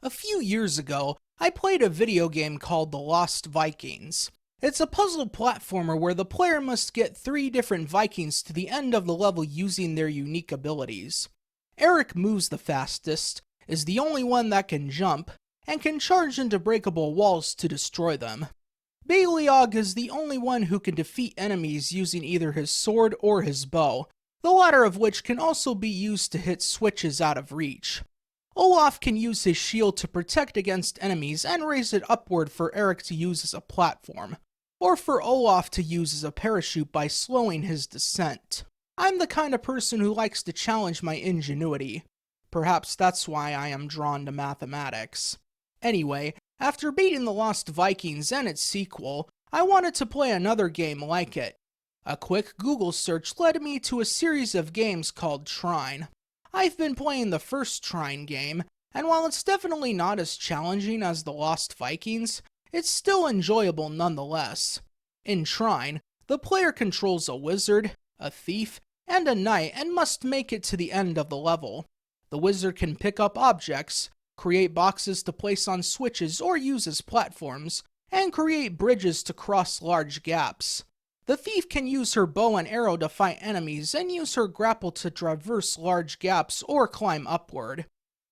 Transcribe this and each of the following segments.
A few years ago, I played a video game called The Lost Vikings. It's a puzzle platformer where the player must get 3 different Vikings to the end of the level using their unique abilities. Eric moves the fastest, is the only one that can jump, and can charge into breakable walls to destroy them. Baliog is the only one who can defeat enemies using either his sword or his bow, the latter of which can also be used to hit switches out of reach. Olaf can use his shield to protect against enemies and raise it upward for Eric to use as a platform, or for Olaf to use as a parachute by slowing his descent. I'm the kind of person who likes to challenge my ingenuity. Perhaps that's why I am drawn to mathematics. Anyway, after beating The Lost Vikings and its sequel, I wanted to play another game like it. A quick Google search led me to a series of games called Trine. I've been playing the first Trine game, and while it's definitely not as challenging as The Lost Vikings, it's still enjoyable nonetheless. In Trine, the player controls a wizard, a thief, and a knight and must make it to the end of the level. The wizard can pick up objects, create boxes to place on switches or use as platforms, and create bridges to cross large gaps. The thief can use her bow and arrow to fight enemies and use her grapple to traverse large gaps or climb upward.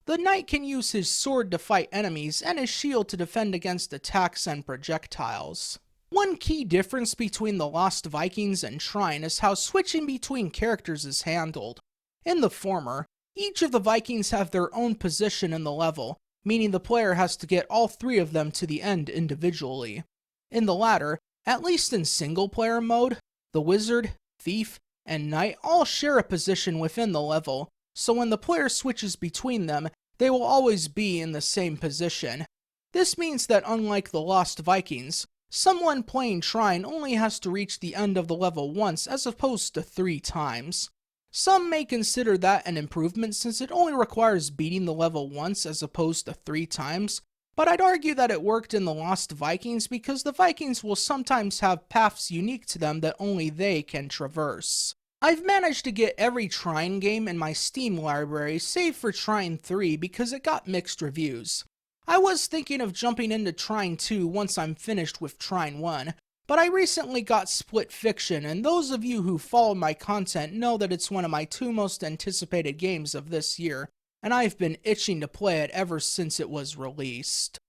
The knight can use his sword to fight enemies and his shield to defend against attacks and projectiles. One key difference between The Lost Vikings and Trine is how switching between characters is handled. In the former, each of the Vikings have their own position in the level, meaning the player has to get all 3 of them to the end individually. In the latter, at least in single-player mode, the wizard, thief, and knight all share a position within the level, so when the player switches between them, they will always be in the same position. This means that unlike The Lost Vikings, someone playing Trine only has to reach the end of the level once as opposed to 3 times. Some may consider that an improvement since it only requires beating the level once as opposed to 3 times, but I'd argue that it worked in The Lost Vikings because the Vikings will sometimes have paths unique to them that only they can traverse. I've managed to get every Trine game in my Steam library save for Trine 3 because it got mixed reviews. I was thinking of jumping into Trine 2 once I'm finished with Trine 1, but I recently got Split Fiction, and those of you who follow my content know that it's one of my 2 most anticipated games of this year, and I've been itching to play it ever since it was released.